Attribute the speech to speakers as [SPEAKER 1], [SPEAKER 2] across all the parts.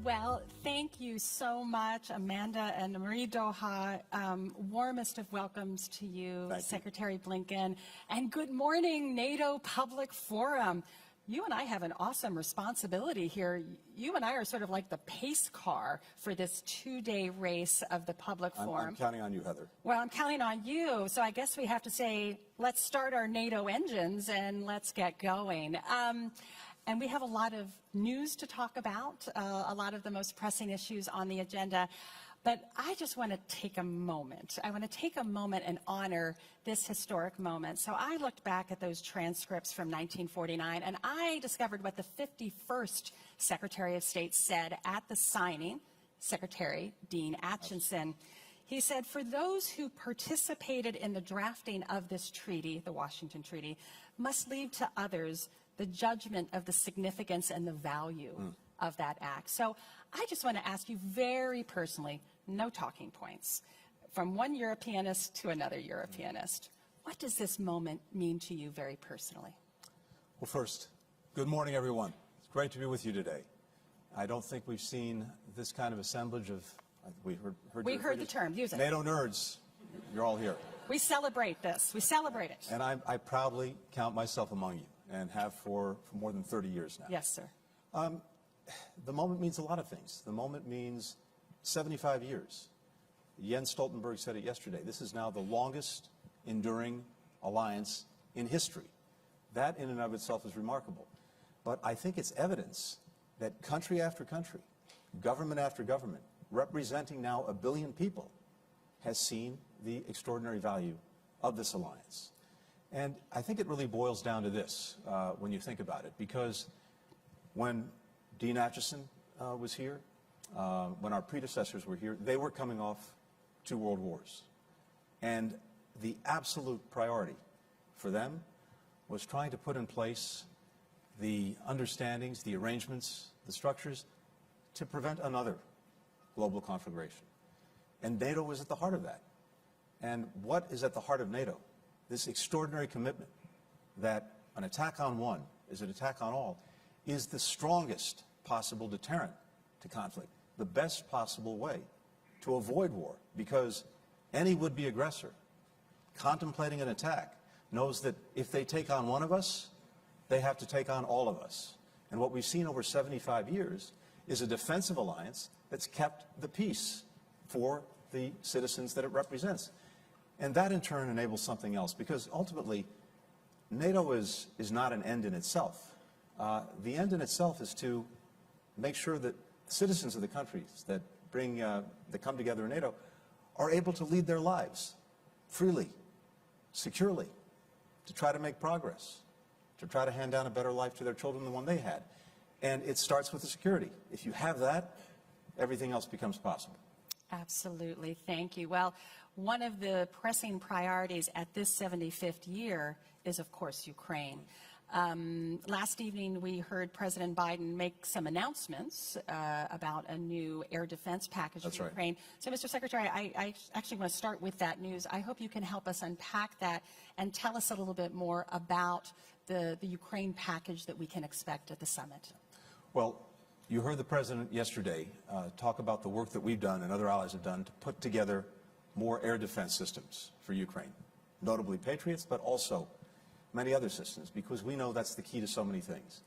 [SPEAKER 1] Well, thank you so much, Amanda and Marie Doha. Warmest of welcomes to you, Secretary Blinken. And good morning, NATO Public Forum. You and I have an awesome responsibility here. You and I are sort of like the pace car for this two-day race of the public forum.
[SPEAKER 2] I'm counting on you, Heather.
[SPEAKER 1] Well, I'm counting on you, so I guess we have to say, let's start our NATO engines and let's get going. And we have a lot of news to talk about, a lot of the most pressing issues on the agenda. But I just want to take a moment. I want to take a moment and honor this historic moment. So I looked back at those transcripts from 1949, and I discovered what the 51st Secretary of State said at the signing, Secretary Dean Acheson. He said, for those who participated in the drafting of this treaty, the Washington Treaty, must leave to others the judgment of the significance and the value of that act. So I just want to ask you very personally, no talking points, from one Europeanist to another Europeanist, what does this moment mean to you very personally?
[SPEAKER 2] Well, first, good morning, everyone. It's great to be with you today. I don't think we've seen this kind of assemblage of, we heard
[SPEAKER 1] the term, use it.
[SPEAKER 2] NATO nerds. You're all here.
[SPEAKER 1] We celebrate this. We celebrate it.
[SPEAKER 2] And I proudly count myself among you, and have for more than 30 years now.
[SPEAKER 1] Yes, sir.
[SPEAKER 2] The moment means a lot of things. The moment means 75 years. Jens Stoltenberg said it yesterday. This is now the longest enduring alliance in history. That in and of itself is remarkable. But I think it's evidence that country after country, government after government, representing now 1 billion people, has seen the extraordinary value of this alliance. And I think it really boils down to this when you think about it, because when Dean Acheson was here, when our predecessors were here, they were coming off 2 world wars. And the absolute priority for them was trying to put in place the understandings, the arrangements, the structures to prevent another global conflagration. And NATO was at the heart of that. And what is at the heart of NATO? This extraordinary commitment that an attack on one is an attack on all is the strongest possible deterrent to conflict, the best possible way to avoid war, because any would-be aggressor contemplating an attack knows that if they take on one of us, they have to take on all of us. And what we've seen over 75 years is a defensive alliance that's kept the peace for the citizens that it represents. And that, in turn, enables something else, because ultimately, NATO is not an end in itself. The end in itself is to make sure that citizens of the countries that come together in NATO are able to lead their lives freely, securely, to try to make progress, to try to hand down a better life to their children than the one they had. And it starts with the security. If you have that, everything else becomes possible.
[SPEAKER 1] Absolutely. Thank you. Well, one of the pressing priorities at this 75th year is, of course, Ukraine. Last evening, we heard President Biden make some announcements about a new air defense package for Ukraine. So, Mr. Secretary, I actually want to start with that news. I hope you can help us unpack that and tell us a little bit more about the Ukraine package that we can expect at the summit.
[SPEAKER 2] Well, you heard the President yesterday talk about the work that we've done and other allies have done to put together more air defense systems for Ukraine, notably Patriots, but also many other systems, because we know that's the key to so many things.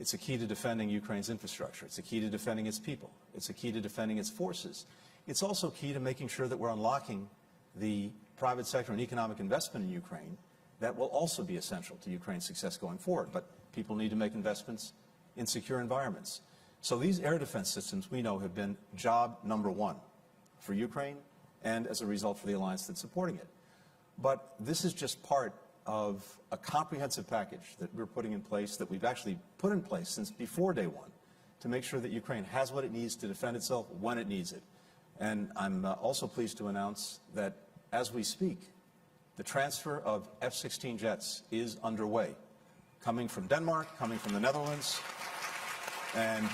[SPEAKER 2] It's a key to defending Ukraine's infrastructure. It's a key to defending its people. It's a key to defending its forces. It's also key to making sure that we're unlocking the private sector and economic investment in Ukraine that will also be essential to Ukraine's success going forward. But people need to make investments in secure environments. So these air defense systems, we know, have been job number 1 for Ukraine and, as a result, for the alliance that's supporting it. But this is just part of a comprehensive package that we're putting in place, that we've actually put in place since before day 1, to make sure that Ukraine has what it needs to defend itself when it needs it. And I'm also pleased to announce that, as we speak, the transfer of F-16 jets is underway, coming from Denmark, coming from the Netherlands. And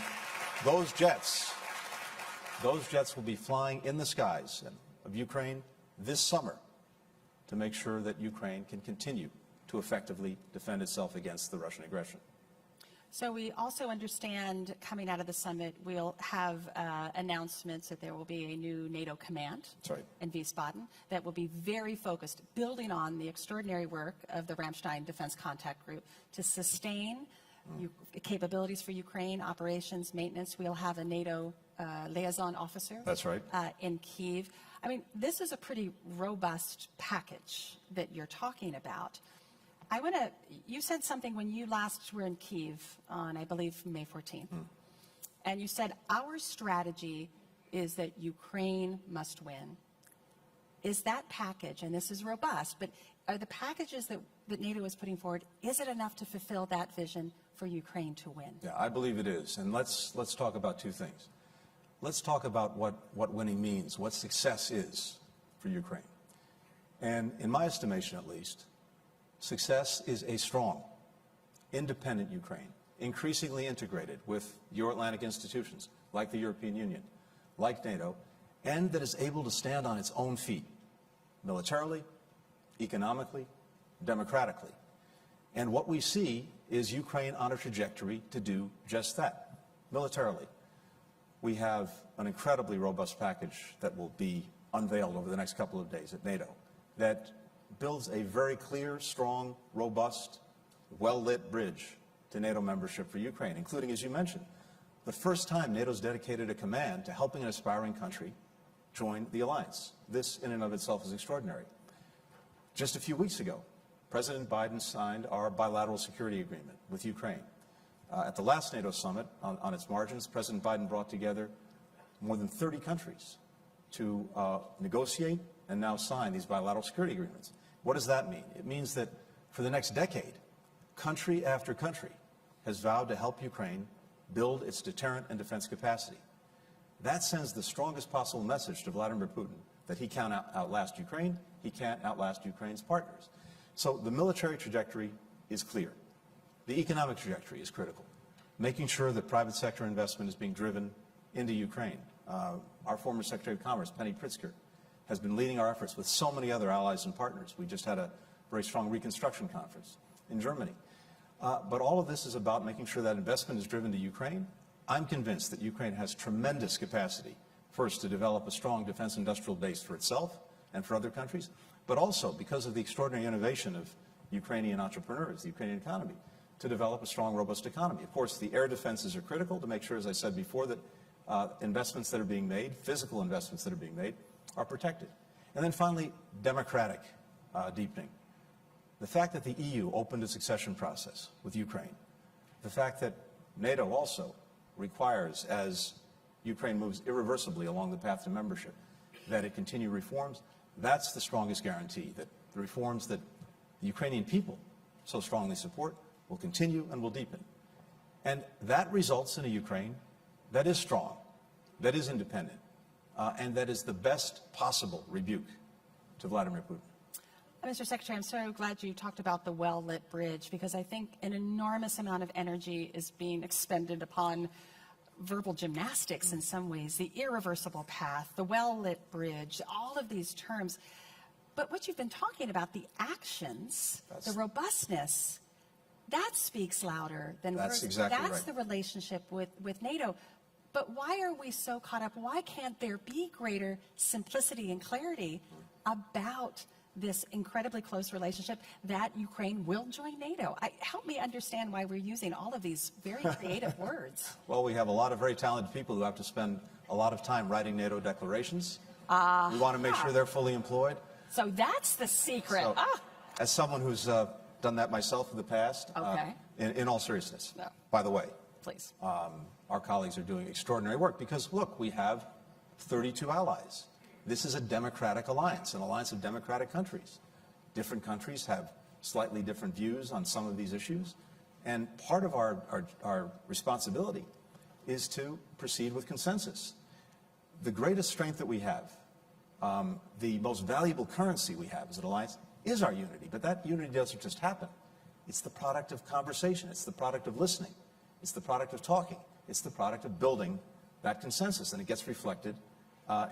[SPEAKER 2] those jets will be flying in the skies of Ukraine this summer to make sure that Ukraine can continue to effectively defend itself against the Russian aggression.
[SPEAKER 1] So we also understand coming out of the summit, we'll have announcements that there will be a new NATO command in Wiesbaden that will be very focused, building on the extraordinary work of the Ramstein Defense Contact Group to sustain capabilities for Ukraine, operations, maintenance. We'll have a NATO liaison officer.
[SPEAKER 2] That's right.
[SPEAKER 1] In Kyiv. I mean, this is a pretty robust package that you're talking about. You said something when you last were in Kyiv on, I believe, May 14th. And you said, our strategy is that Ukraine must win. Is that package, and this is robust, but are the packages that NATO is putting forward, is it enough to fulfill that vision for Ukraine to win?
[SPEAKER 2] Yeah, I believe it is. And let's talk about two things. Let's talk about what winning means, what success is for Ukraine. And in my estimation, at least, success is a strong, independent Ukraine, increasingly integrated with Euro-Atlantic institutions like the European Union, like NATO, and that is able to stand on its own feet, militarily, economically, democratically. And what we see is Ukraine on a trajectory to do just that, militarily. We have an incredibly robust package that will be unveiled over the next couple of days at NATO that builds a very clear, strong, robust, well-lit bridge to NATO membership for Ukraine, including, as you mentioned, the first time NATO's dedicated a command to helping an aspiring country join the alliance. This, in and of itself, is extraordinary. Just a few weeks ago, President Biden signed our bilateral security agreement with Ukraine. At the last NATO summit, on its margins, President Biden brought together more than 30 countries to negotiate and now sign these bilateral security agreements. What does that mean? It means that for the next decade, country after country has vowed to help Ukraine build its deterrent and defense capacity. That sends the strongest possible message to Vladimir Putin that he can't outlast Ukraine, he can't outlast Ukraine's partners. So the military trajectory is clear. The economic trajectory is critical. Making sure that private sector investment is being driven into Ukraine. Our former Secretary of Commerce, Penny Pritzker, has been leading our efforts with so many other allies and partners. We just had a very strong reconstruction conference in Germany. But all of this is about making sure that investment is driven to Ukraine. I'm convinced that Ukraine has tremendous capacity, first, to develop a strong defense industrial base for itself and for other countries, but also because of the extraordinary innovation of Ukrainian entrepreneurs, the Ukrainian economy, to develop a strong, robust economy. Of course, the air defenses are critical to make sure, as I said before, that investments that are being made, physical investments that are being made, are protected. And then finally, democratic deepening. The fact that the EU opened its accession process with Ukraine, the fact that NATO also requires, as Ukraine moves irreversibly along the path to membership, that it continue reforms, that's the strongest guarantee that the reforms that the Ukrainian people so strongly support will continue and will deepen. And that results in a Ukraine that is strong, that is independent, and that is the best possible rebuke to Vladimir Putin.
[SPEAKER 1] Mr. Secretary, I'm so glad you talked about the well-lit bridge, because I think an enormous amount of energy is being expended upon verbal gymnastics in some ways, the irreversible path, the well-lit bridge, all of these terms. But what you've been talking about, the actions, the robustness, that speaks louder than words.
[SPEAKER 2] That's exactly right.
[SPEAKER 1] That's the relationship with NATO. But why are we so caught up? Why can't there be greater simplicity and clarity about this incredibly close relationship that Ukraine will join NATO? Help me understand why we're using all of these very creative words.
[SPEAKER 2] Well, we have a lot of very talented people who have to spend a lot of time writing NATO declarations. We want to make sure they're fully employed.
[SPEAKER 1] So that's the secret.
[SPEAKER 2] So, as someone who's done that myself in the past, in all seriousness, by the way,
[SPEAKER 1] please.
[SPEAKER 2] Our colleagues are doing extraordinary work because, look, we have 32 allies. This is a democratic alliance, an alliance of democratic countries. Different countries have slightly different views on some of these issues, and part of our responsibility is to proceed with consensus. The greatest strength that we have, the most valuable currency we have as an alliance, is our unity, but that unity doesn't just happen. It's the product of conversation. It's the product of listening. It's the product of talking. It's the product of building that consensus, and it gets reflected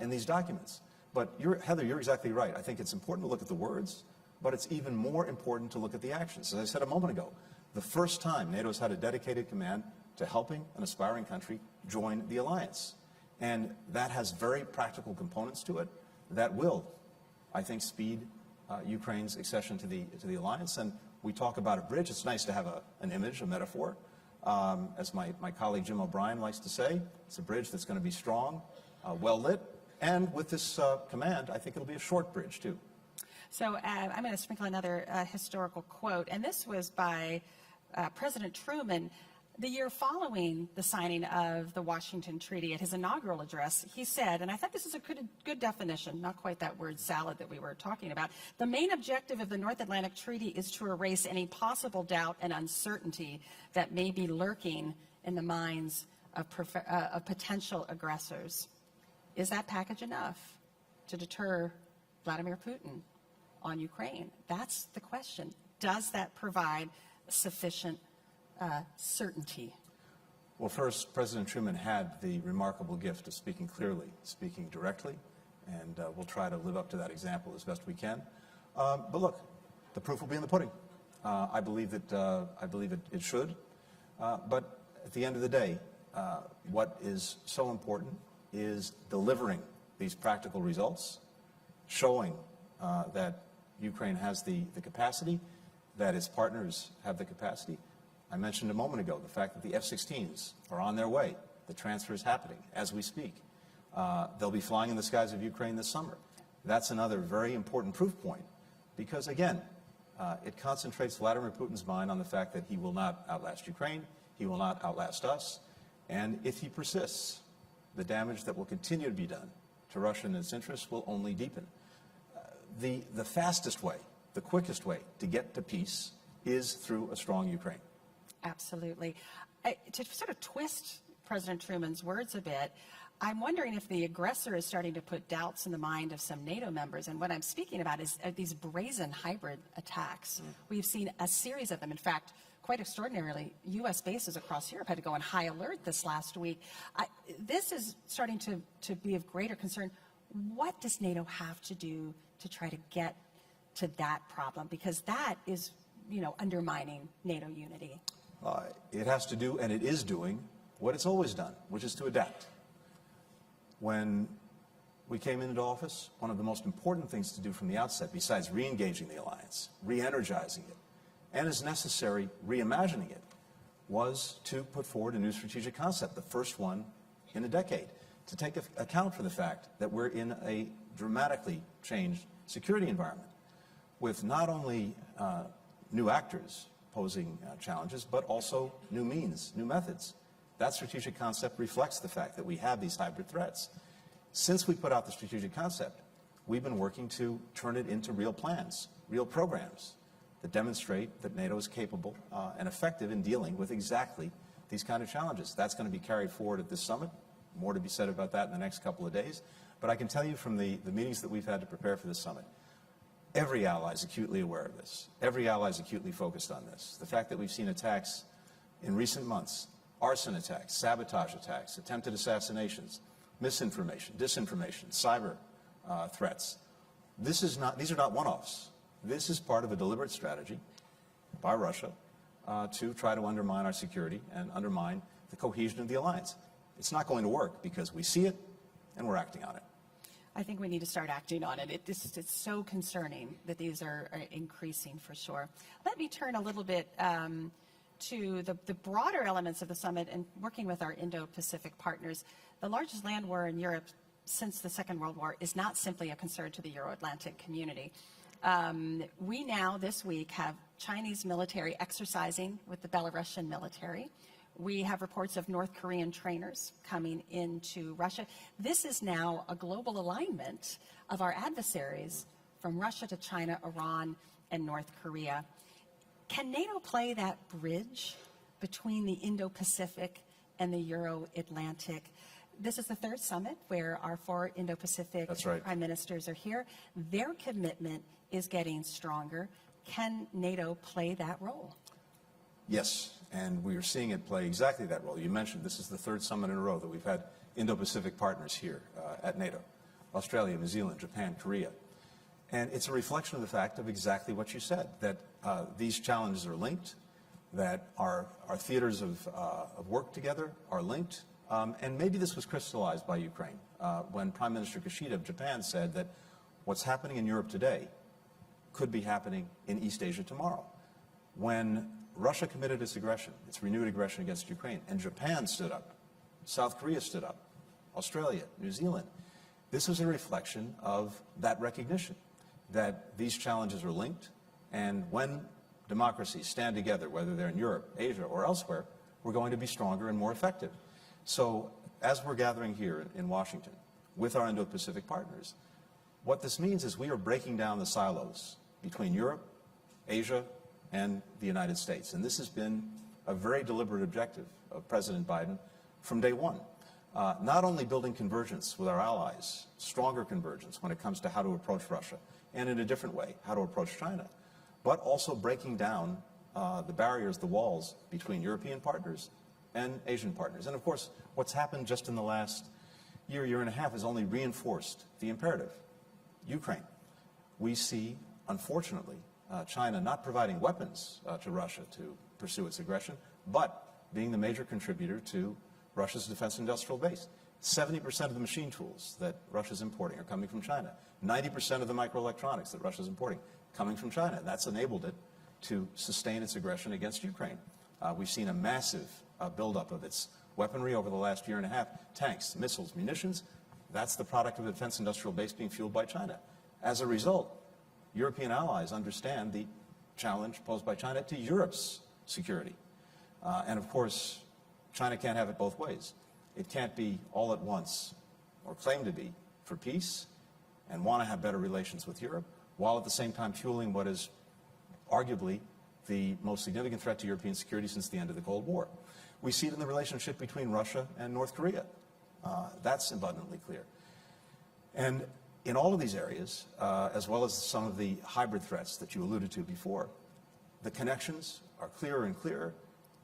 [SPEAKER 2] in these documents. But Heather, you're exactly right. I think it's important to look at the words, but it's even more important to look at the actions. As I said a moment ago, the first time NATO's had a dedicated command to helping an aspiring country join the alliance. And that has very practical components to it that will, I think, speed Ukraine's accession to the alliance. And we talk about a bridge. It's nice to have an image, a metaphor. As my colleague Jim O'Brien likes to say, it's a bridge that's going to be strong, well lit, and with this command, I think it'll be a short bridge too.
[SPEAKER 1] So I'm going to sprinkle another historical quote, and this was by President Truman the year following the signing of the Washington Treaty. At his inaugural address, he said, and I thought this is a good definition, not quite that word salad that we were talking about, the main objective of the North Atlantic Treaty is to erase any possible doubt and uncertainty that may be lurking in the minds of potential aggressors. Is that package enough to deter Vladimir Putin on Ukraine? That's the question. Does that provide sufficient certainty?
[SPEAKER 2] Well, first, President Truman had the remarkable gift of speaking clearly, speaking directly, and we'll try to live up to that example as best we can. But look, the proof will be in the pudding. I believe it should. But at the end of the day, what is so important is delivering these practical results, showing that Ukraine has the capacity, that its partners have the capacity. I mentioned a moment ago the fact that the F-16s are on their way. The transfer is happening as we speak. They'll be flying in the skies of Ukraine this summer. That's another very important proof point because, again, it concentrates Vladimir Putin's mind on the fact that he will not outlast Ukraine, he will not outlast us, and if he persists, the damage that will continue to be done to Russia and its interests will only deepen. The fastest way, the quickest way to get to peace is through a strong Ukraine.
[SPEAKER 1] Absolutely. To sort of twist President Truman's words a bit, I'm wondering if the aggressor is starting to put doubts in the mind of some NATO members. And what I'm speaking about is these brazen hybrid attacks. We've seen a series of them. In fact, quite extraordinarily, U.S. bases across Europe had to go on high alert this last week. This is starting to be of greater concern. What does NATO have to do to try to get to that problem? Because that is, undermining NATO unity.
[SPEAKER 2] It has to do, and it is doing, what it's always done, which is to adapt. When we came into office, one of the most important things to do from the outset, besides re-engaging the alliance, re-energizing it, and as necessary, reimagining it, was to put forward a new strategic concept, the first one in a decade, to take account for the fact that we're in a dramatically changed security environment with not only new actors posing challenges, but also new means, new methods. That strategic concept reflects the fact that we have these hybrid threats. Since we put out the strategic concept, we've been working to turn it into real plans, real programs that demonstrate that NATO is capable and effective in dealing with exactly these kind of challenges. That's going to be carried forward at this summit. More to be said about that in the next couple of days. But I can tell you from the meetings that we've had to prepare for this summit, every ally is acutely aware of this. Every ally is acutely focused on this. The fact that we've seen attacks in recent months, arson attacks, sabotage attacks, attempted assassinations, misinformation, disinformation, cyber threats. These are not one-offs. This is part of a deliberate strategy by Russia to try to undermine our security and undermine the cohesion of the alliance. It's not going to work because we see it and we're acting on it.
[SPEAKER 1] I think we need to start acting on it. It's so concerning that these are increasing for sure. Let me turn a little bit to the broader elements of the summit and working with our Indo-Pacific partners. The largest land war in Europe since the Second World War is not simply a concern to the Euro-Atlantic community. We now, this week, have Chinese military exercising with the Belarusian military. We have reports of North Korean trainers coming into Russia. This is now a global alignment of our adversaries from Russia to China, Iran, and North Korea. Can NATO play that bridge between the Indo-Pacific and the Euro-Atlantic? This is the third summit where our 4 Indo-Pacific prime ministers are here. Their commitment is getting stronger. Can NATO play that role?
[SPEAKER 2] Yes, and we are seeing it play exactly that role. You mentioned this is the third summit in a row that we've had Indo-Pacific partners here at NATO. Australia, New Zealand, Japan, Korea. And it's a reflection of the fact of exactly what you said, that these challenges are linked. that our theaters of work together are linked. And maybe this was crystallized by Ukraine when Prime Minister Kishida of Japan said that what's happening in Europe today could be happening in East Asia tomorrow. When Russia committed its aggression, its renewed aggression against Ukraine, and Japan stood up, South Korea stood up, Australia, New Zealand, this was a reflection of that recognition that these challenges are linked, and when democracies stand together, whether they're in Europe, Asia, or elsewhere, we're going to be stronger and more effective. So as we're gathering here in Washington with our Indo-Pacific partners, what this means is we are breaking down the silos between Europe, Asia, and the United States. And this has been a very deliberate objective of President Biden from day one. Not only building convergence with our allies, stronger convergence when it comes to how to approach Russia, and in a different way, how to approach China, but also breaking down the barriers, the walls between European partners and Asian partners. And of course, what's happened just in the last year and a half has only reinforced the imperative. Ukraine. We see, unfortunately, China not providing weapons to Russia to pursue its aggression, but being the major contributor to Russia's defense industrial base. 70% of the machine tools that Russia's importing are coming from China. 90% of the microelectronics that Russia's importing coming from China. That's enabled it to sustain its aggression against Ukraine. We've seen a massive buildup of its weaponry over the last year and a half. Tanks, missiles, munitions. That's the product of the defense industrial base being fueled by China. As a result, European allies understand the challenge posed by China to Europe's security. And of course, China can't have it both ways. It can't be all at once, or claim to be, for peace and want to have better relations with Europe, while at the same time fueling what is arguably the most significant threat to European security since the end of the Cold War. We see it in the relationship between Russia and North Korea. That's abundantly clear. And in all of these areas, as well as some of the hybrid threats that you alluded to before, the connections are clearer and clearer.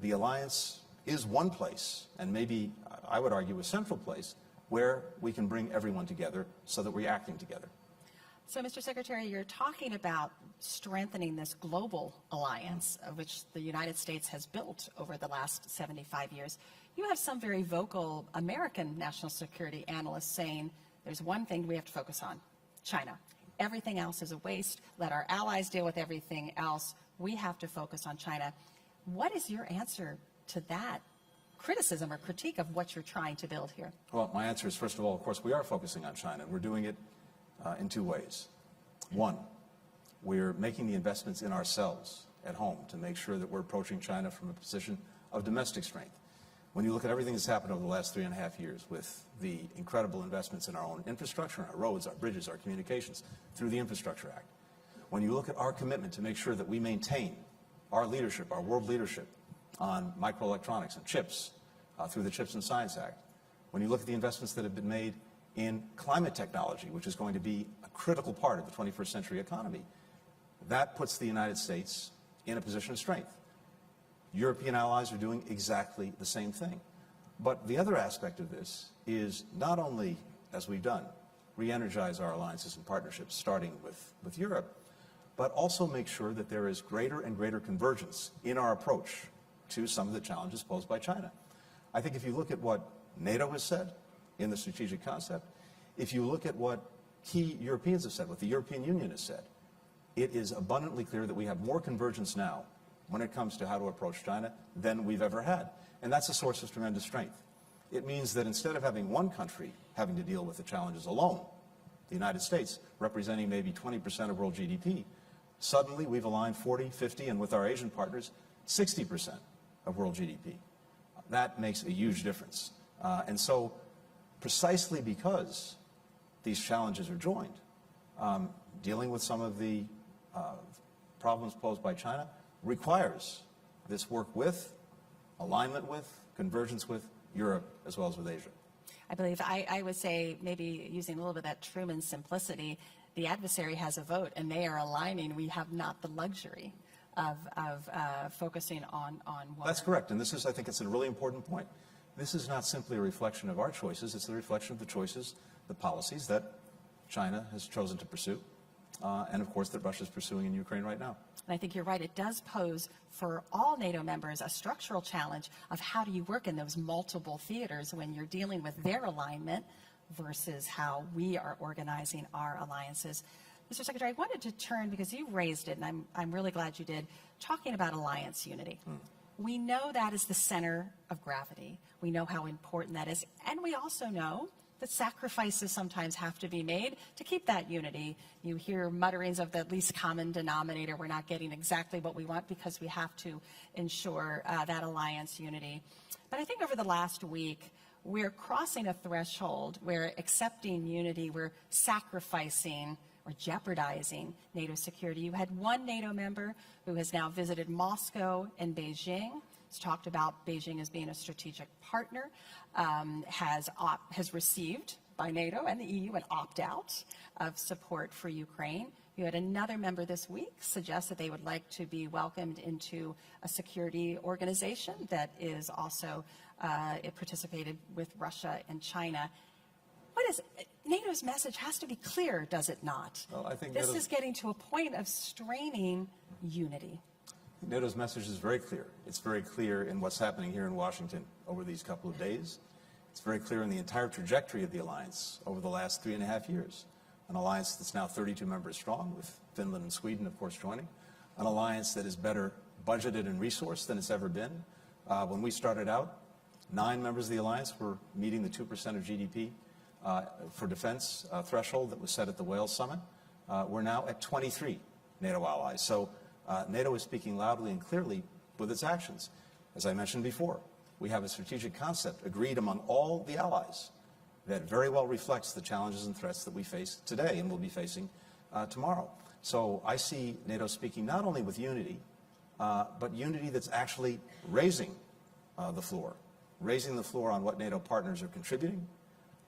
[SPEAKER 2] The alliance is one place, and maybe I would argue a central place, where we can bring everyone together so that we're acting together.
[SPEAKER 1] So, Mr. Secretary, you're talking about strengthening this global alliance, which the United States has built over the last 75 years. You have some very vocal American national security analysts saying there's one thing we have to focus on: China. Everything else is a waste. Let our allies deal with everything else. We have to focus on China. What is your answer to that criticism or critique of what you're trying to build here?
[SPEAKER 2] Well, my answer is, first of all, of course, we are focusing on China, and we're doing it in two ways. One, we're making the investments in ourselves at home to make sure that we're approaching China from a position of domestic strength. When you look at everything that's happened over the last 3.5 years with the incredible investments in our own infrastructure, our roads, our bridges, our communications, through the Infrastructure Act. When you look at our commitment to make sure that we maintain our leadership, our world leadership on microelectronics and chips through the Chips and Science Act. When you look at the investments that have been made in climate technology, which is going to be a critical part of the 21st century economy, that puts the United States in a position of strength. European allies are doing exactly the same thing. But the other aspect of this is not only, as we've done, re-energize our alliances and partnerships, starting with Europe, but also make sure that there is greater and greater convergence in our approach to some of the challenges posed by China. I think if you look at what NATO has said in the strategic concept, if you look at what key Europeans have said, what the European Union has said, it is abundantly clear that we have more convergence now when it comes to how to approach China than we've ever had. And that's a source of tremendous strength. It means that instead of having one country having to deal with the challenges alone, the United States representing maybe 20% of world GDP, suddenly we've aligned 40, 50, and with our Asian partners, 60% of world GDP. That makes a huge difference. And so precisely because these challenges are joined, dealing with some of the problems posed by China requires this work with, alignment with, convergence with Europe as well as with Asia.
[SPEAKER 1] I believe I would say, maybe using a little bit of that Truman simplicity, the adversary has a vote and they are aligning. We have not the luxury of focusing on one.
[SPEAKER 2] That's correct. And this is, I think it's a really important point. This is not simply a reflection of our choices. It's a reflection of the choices, the policies that China has chosen to pursue. and of course that Russia's pursuing in Ukraine right now.
[SPEAKER 1] And I think you're right. It does pose for all NATO members a structural challenge of how do you work in those multiple theaters when you're dealing with their alignment versus how we are organizing our alliances. Mr. Secretary, I wanted to turn, because you raised it, and I'm really glad you did, talking about alliance unity. We know that is the center of gravity. We know how important that is. And we also know that sacrifices sometimes have to be made to keep that unity. You hear mutterings of the least common denominator. We're not getting exactly what we want because we have to ensure that alliance unity. But I think over the last week, we're crossing a threshold where accepting unity, we're sacrificing or jeopardizing NATO security. You had one NATO member who has now visited Moscow and Beijing. He's talked about Beijing as being a strategic partner, has received by NATO and the EU an opt-out of support for Ukraine. You had another member this week suggest that they would like to be welcomed into a security organization that is also it participated with Russia and China. What is NATO's message has to be clear, does it not?
[SPEAKER 2] Well, I think
[SPEAKER 1] this is getting to a point of straining unity.
[SPEAKER 2] NATO's message is very clear. It's very clear in what's happening here in Washington over these couple of days. It's very clear in the entire trajectory of the alliance over the last 3.5 years. An alliance that's now 32 members strong, with Finland and Sweden, of course, joining. An alliance that is better budgeted and resourced than it's ever been. When we started out, 9 members of the alliance were meeting the 2% of GDP for defense threshold that was set at the Wales summit. We're now at 23 NATO allies. So NATO is speaking loudly and clearly with its actions. As I mentioned before, we have a strategic concept agreed among all the allies that very well reflects the challenges and threats that we face today and will be facing tomorrow. So I see NATO speaking not only with unity, but unity that's actually raising the floor on what NATO partners are contributing,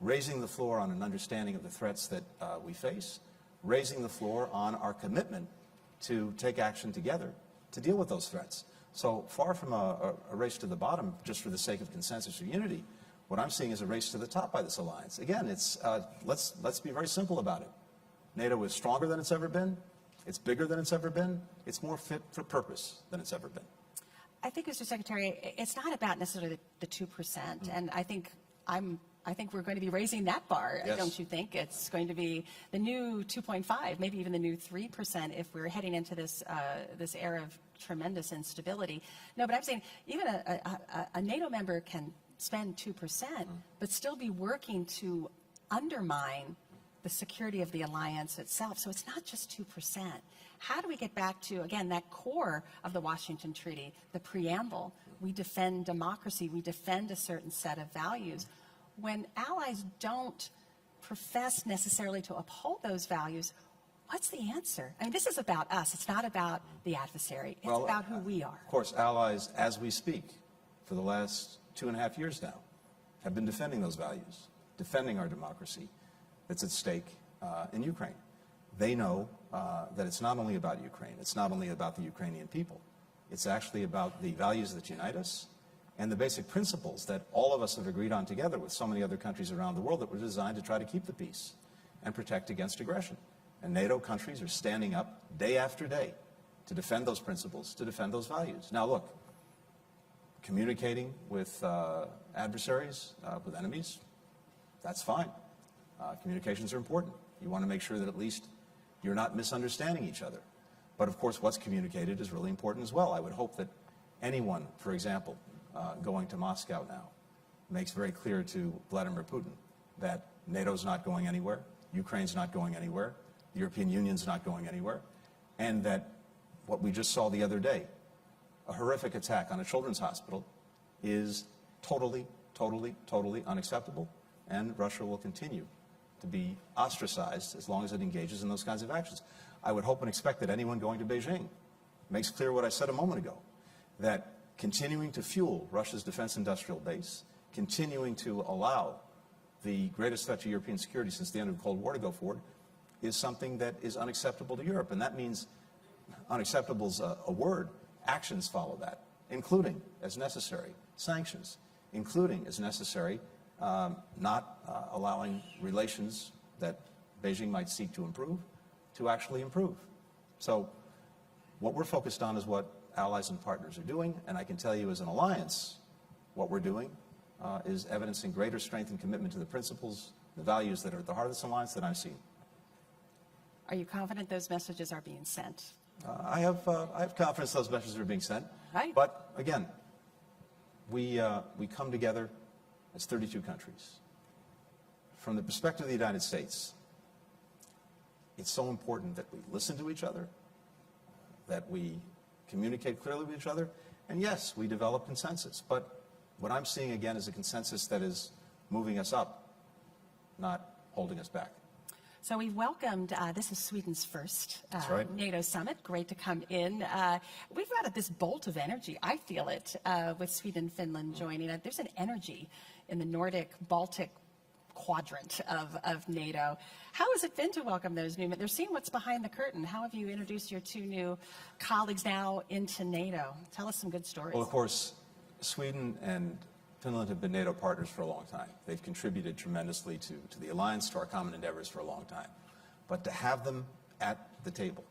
[SPEAKER 2] raising the floor on an understanding of the threats that we face, raising the floor on our commitment to take action together to deal with those threats. So far from a race to the bottom just for the sake of consensus or unity, what I'm seeing is a race to the top by this alliance. Again, it's let's be very simple about it. NATO is stronger than it's ever been. It's bigger than it's ever been. It's more fit for purpose than it's ever been.
[SPEAKER 1] I think, Mr. Secretary, it's not about necessarily the 2%, and I think we're going to be raising that bar,
[SPEAKER 2] yes.
[SPEAKER 1] Don't you think? It's going to be the new 2.5, maybe even the new 3% if we're heading into this this era of tremendous instability. No, but I'm saying even a NATO member can spend 2%, but still be working to undermine the security of the alliance itself. So it's not just 2%. How do we get back to, again, that core of the Washington Treaty, the preamble? We defend democracy. We defend a certain set of values. When allies don't profess necessarily to uphold those values, what's the answer? I mean, this is about us. It's not about the adversary. It's about who we are.
[SPEAKER 2] Of course, allies, as we speak, for the last 2.5 years now, have been defending those values, defending our democracy that's at stake in Ukraine. They know that it's not only about Ukraine. It's not only about the Ukrainian people. It's actually about the values that unite us and the basic principles that all of us have agreed on together with so many other countries around the world that were designed to try to keep the peace and protect against aggression. And NATO countries are standing up day after day to defend those principles, to defend those values. Now, look, communicating with adversaries, with enemies, that's fine. Communications are important. You want to make sure that at least you're not misunderstanding each other. But of course, what's communicated is really important as well. I would hope that anyone, for example, going to Moscow now, makes very clear to Vladimir Putin that NATO's not going anywhere, Ukraine's not going anywhere, the European Union's not going anywhere, and that what we just saw the other day, a horrific attack on a children's hospital, is totally, totally, totally unacceptable, and Russia will continue to be ostracized as long as it engages in those kinds of actions. I would hope and expect that anyone going to Beijing makes clear what I said a moment ago, that continuing to fuel Russia's defense industrial base, continuing to allow the greatest threat to European security since the end of the Cold War to go forward, is something that is unacceptable to Europe. And that means unacceptable is a word. Actions follow that, including, as necessary, sanctions, including, as necessary, not allowing relations that Beijing might seek to improve to actually improve. So what we're focused on is what allies and partners are doing, and I can tell you as an alliance, what we're doing is evidencing greater strength and commitment to the principles, the values that are at the heart of this alliance that I've seen.
[SPEAKER 1] Are you confident those messages are being sent?
[SPEAKER 2] I have confidence those messages are being sent.
[SPEAKER 1] Right.
[SPEAKER 2] But again, we come together as 32 countries. From the perspective of the United States, it's so important that we listen to each other, that we communicate clearly with each other, and yes, we develop consensus. But what I'm seeing again is a consensus that is moving us up, not holding us back.
[SPEAKER 1] So we welcomed, this is Sweden's first
[SPEAKER 2] right.
[SPEAKER 1] NATO summit. Great to come in. We've got this bolt of energy. I feel it with Sweden and Finland joining. There's an energy in the Nordic, Baltic quadrant of NATO. How has it been to welcome those new men? They're seeing what's behind the curtain. How have you introduced your two new colleagues now into NATO? Tell us some good stories.
[SPEAKER 2] Well, of course, Sweden and Finland have been NATO partners for a long time. They've contributed tremendously to the alliance, to our common endeavors for a long time. But to have them at the table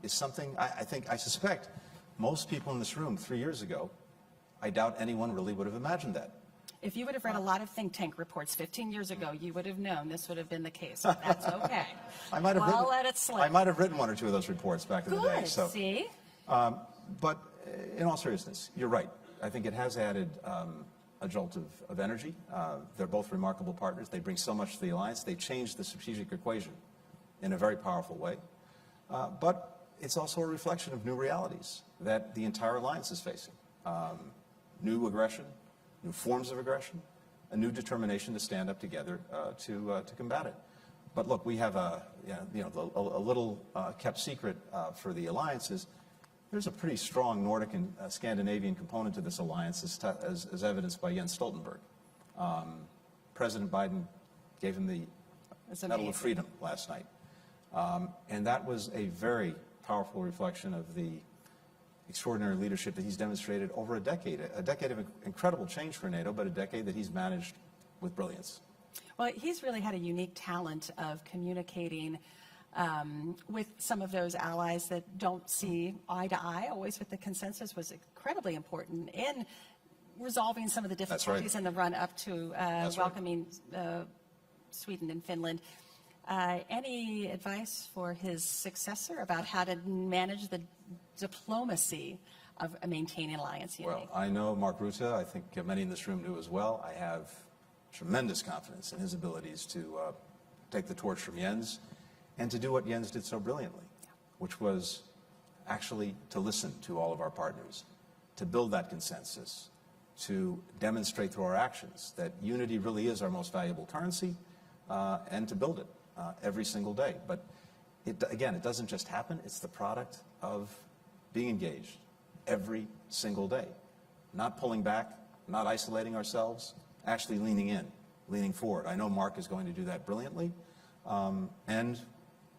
[SPEAKER 2] is something I suspect most people in this room 3 years ago, I doubt anyone really would have imagined that.
[SPEAKER 1] If you would have read a lot of think tank reports 15 years ago, you would have known this would have been the case. But that's okay.
[SPEAKER 2] I might have
[SPEAKER 1] let it slip.
[SPEAKER 2] I might have written one or two of those reports back in the day.
[SPEAKER 1] Good,
[SPEAKER 2] So,
[SPEAKER 1] see?
[SPEAKER 2] but in all seriousness, you're right. I think it has added a jolt of energy. They're both remarkable partners. They bring so much to the alliance. They changed the strategic equation in a very powerful way. But it's also a reflection of new realities that the entire alliance is facing. New aggression, new forms of aggression, a new determination to stand up together to combat it. But look, we have a little kept secret for the alliance is there's a pretty strong Nordic and Scandinavian component to this alliance, as evidenced by Jens Stoltenberg. President Biden gave him the Medal of Freedom last night. And that was a very powerful reflection of the extraordinary leadership that he's demonstrated over a decade of incredible change for NATO, but a decade that he's managed with brilliance.
[SPEAKER 1] Well, he's really had a unique talent of communicating with some of those allies that don't see eye to eye, always with the consensus, was incredibly important in resolving some of the difficulties in the run up to welcoming Sweden and Finland. Any advice for his successor about how to manage the diplomacy of maintaining alliance unity?
[SPEAKER 2] Well, I know Mark Rutte. I think many in this room do as well. I have tremendous confidence in his abilities to take the torch from Jens and to do what Jens did so brilliantly, which was actually to listen to all of our partners, to build that consensus, to demonstrate through our actions that unity really is our most valuable currency, and to build it every single day. But again, it doesn't just happen. It's the product of being engaged every single day, not pulling back, not isolating ourselves, actually leaning in, leaning forward. I know Mark is going to do that brilliantly, and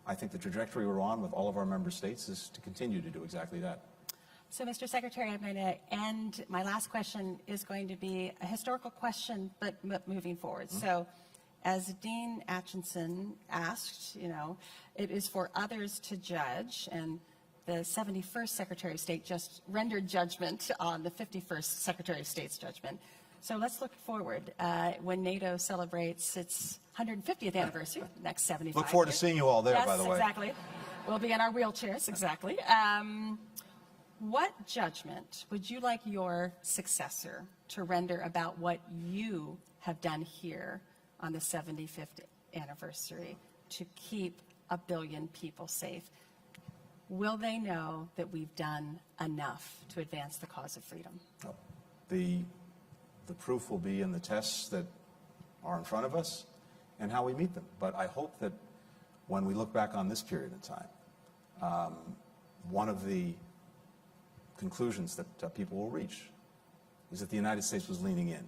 [SPEAKER 2] I think the trajectory we're on with all of our member states is to continue to do exactly that.
[SPEAKER 1] So, Mr. Secretary, I'm going to end. My last question is going to be a historical question, but moving forward. So, as Dean Acheson asked, it is for others to judge, and the 71st Secretary of State just rendered judgment on the 51st Secretary of State's judgment. So let's look forward. When NATO celebrates its 150th anniversary, next 75
[SPEAKER 2] Look forward
[SPEAKER 1] years.
[SPEAKER 2] to seeing you all there,
[SPEAKER 1] Yes,
[SPEAKER 2] by the way.
[SPEAKER 1] Exactly. We'll be in our wheelchairs, exactly. What judgment would you like your successor to render about what you have done here on the 75th anniversary to keep 1 billion people safe? Will they know that we've done enough to advance the cause of freedom?
[SPEAKER 2] The proof will be in the tests that are in front of us and how we meet them. But I hope that when we look back on this period of time, one of the conclusions that people will reach is that the United States was leaning in.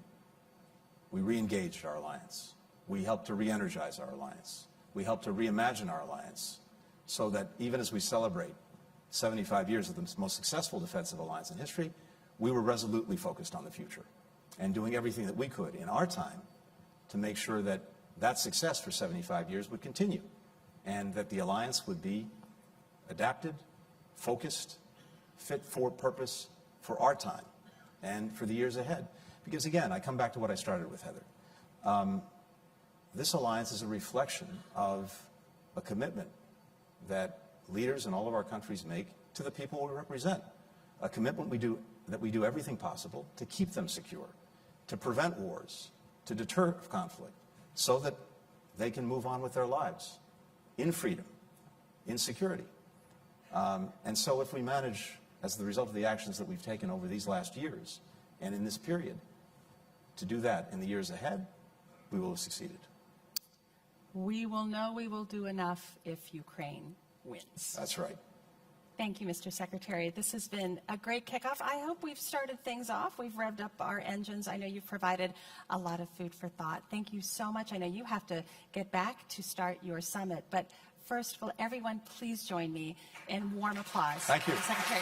[SPEAKER 2] We re-engaged our alliance. We helped to re-energize our alliance. We helped to reimagine our alliance so that even as we celebrate 75 years of the most successful defensive alliance in history, we were resolutely focused on the future and doing everything that we could in our time to make sure that that success for 75 years would continue and that the alliance would be adapted, focused, fit for purpose for our time and for the years ahead. Because again, I come back to what I started with, Heather. This alliance is a reflection of a commitment that leaders in all of our countries make to the people we represent. A commitment that we do everything possible to keep them secure, to prevent wars, to deter conflict, so that they can move on with their lives in freedom, in security. And so if we manage, as the result of the actions that we've taken over these last years and in this period, to do that in the years ahead, we will have succeeded.
[SPEAKER 1] We will know we will do enough if Ukraine wins.
[SPEAKER 2] That's right.
[SPEAKER 1] Thank you, Mr. Secretary. This has been a great kickoff. I hope we've started things off. We've revved up our engines. I know you've provided a lot of food for thought. Thank you so much. I know you have to get back to start your summit. But first, will everyone please join me in warm applause?
[SPEAKER 2] Thank you.
[SPEAKER 1] Secretary.